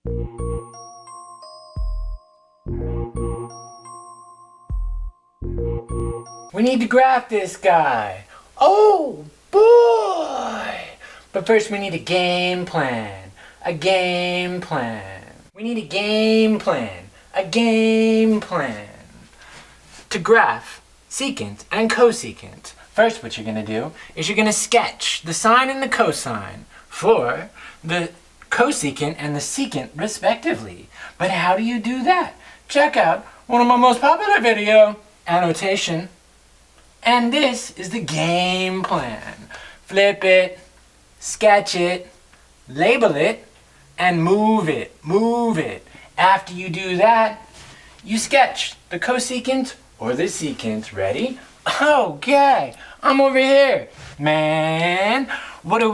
We need to graph this guy. Oh boy! But first we need a game plan. A game plan. We need a game plan. A game plan. To graph secant and cosecant, first what you're going to do is you're going to sketch the sine and the cosine for the cosecant and the secant respectively. But how do you do that? Check out one of my most popular video annotation. And this is the game plan. Flip it, sketch it, label it, and move it. Move it. After you do that, you sketch the cosecant or the secant. Ready? Okay, I'm over here. Man, what do?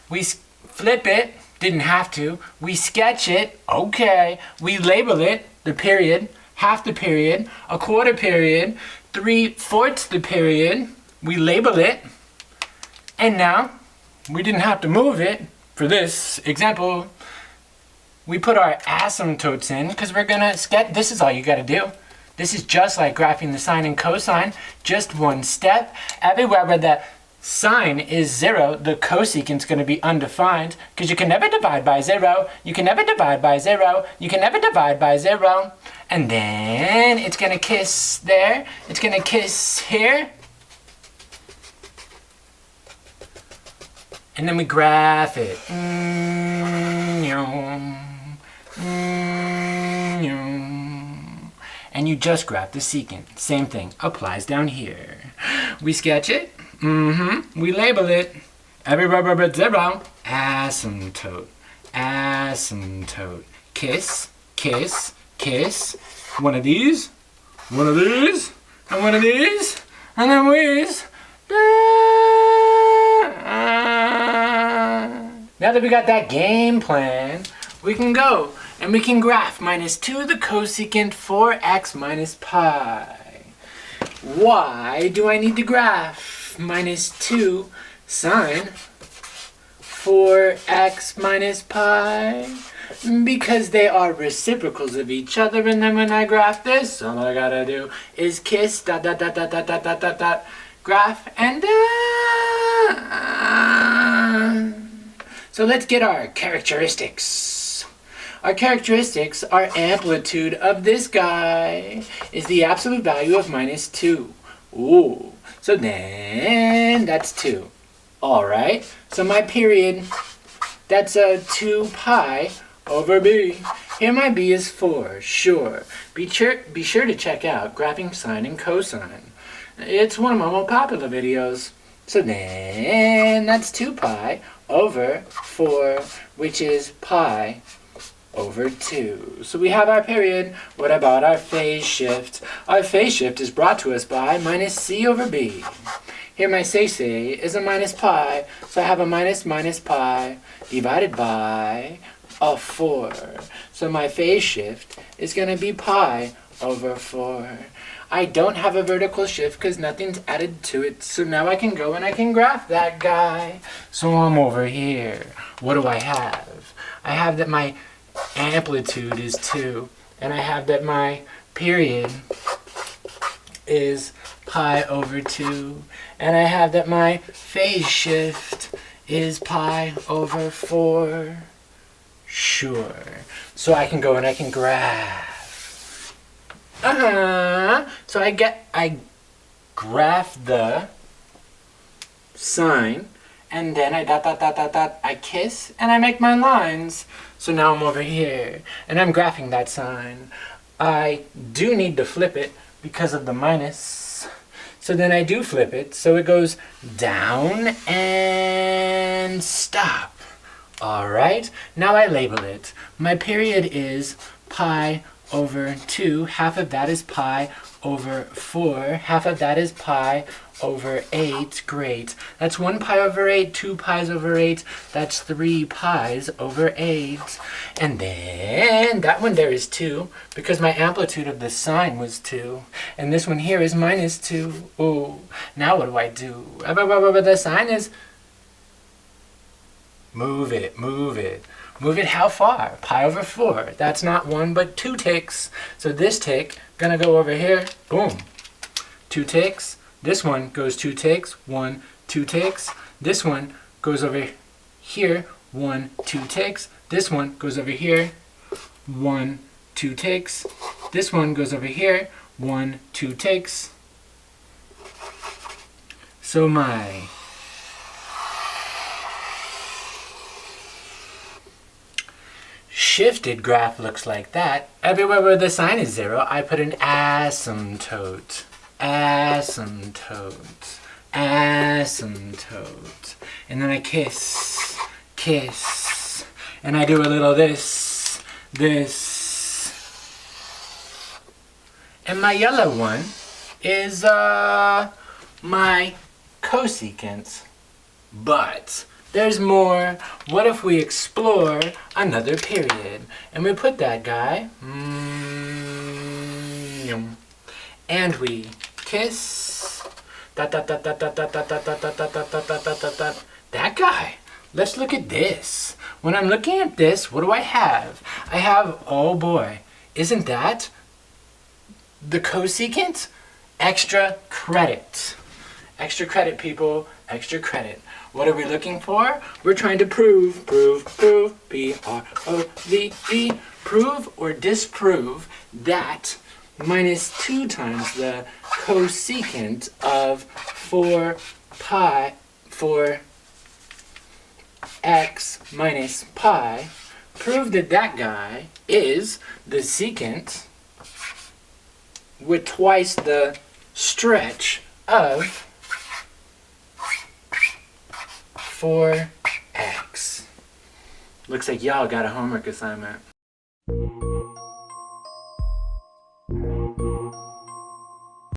We flip it. Didn't have to. We sketch it. Okay. We label it. The period. Half the period. A quarter period. 3/4 the period. We label it. And now, we didn't have to move it for this example. We put our asymptotes in because we're gonna sketch. This is all you gotta do. This is just like graphing the sine and cosine. Just one step. Everywhere where the sine is 0, the cosecant's gonna be undefined because you can never divide by 0. You can never divide by 0. You can never divide by 0. And then it's gonna kiss there. It's gonna kiss here. And then we graph it. And you just graph the secant. Same thing applies down here. We sketch it. We label it. Everywhere but 0. Asymptote. Asymptote. Kiss. Kiss. Kiss. One of these. One of these. And one of these. And then these. Now that we got that game plan, we can go and we can graph -2 the cosecant 4x minus pi. Why do I need to graph -2 sine 4x minus pi? Because they are reciprocals of each other, and then when I graph this, all I gotta do is kiss, dot, dot, dot, dot, dot, dot, dot, dot, dot, graph, and done. So let's get our characteristics. Our characteristics are amplitude of this guy is the absolute value of -2. Ooh, so then that's 2. All right, so my period, that's 2 pi over b. Here my b is 4, sure. Be sure to check out graphing sine and cosine. It's one of my more popular videos. So then that's 2 pi over 4, which is pi over 2. So we have our period. What about our phase shift? Our phase shift is brought to us by -c over b. Here my say is a minus pi, so I have a minus pi divided by a 4. So my phase shift is going to be pi over 4. I don't have a vertical shift because nothing's added to it, so now I can go and I can graph that guy. So I'm over here. What do I have? I have that my amplitude is 2, and I have that my period is pi over 2, and I have that my phase shift is pi over 4. Sure. So I can go and I can graph. So I graph the sine, and then I I kiss, and I make my lines. So now I'm over here, and I'm graphing that sine. I do need to flip it because of the minus. So then I do flip it, so it goes down and stop. All right, now I label it. My period is pi over 2, half of that is pi over 4, half of that is pi over 8. Great. That's 1 pi over 8, 2 pi's over 8, that's 3 pi's over 8. And then that one there is 2, because my amplitude of the sine was 2. And this one here is -2. Ooh, now what do I do? The sine is... Move it, move it. Move it how far? Pi over 4. That's not 1, but 2 ticks. So this tick, gonna go over here. Boom. 2 ticks. This one goes 2 ticks. 1, 2 ticks. This one goes over here. 1, 2 ticks. This one goes over here. 1, 2 ticks. This one goes over here. 1, 2 ticks. So my shifted graph looks like that. Everywhere where the sign is 0, I put an asymptote. Asymptote. Asymptote. And then I kiss. Kiss. And I do a little this. And my yellow one is my cosecant. But there's more. What if we explore another period? And we put that guy, and we kiss, that guy. Let's look at this. When I'm looking at this, what do I have? I have, oh boy, isn't that the cosecant? Extra credit. Extra credit, people. Extra credit. What are we looking for? We're trying to prove, P-R-O-V-E, prove or disprove that minus 2 times the cosecant of 4 x minus pi. Prove that that guy is the secant with twice the stretch of 4x. Looks like y'all got a homework assignment.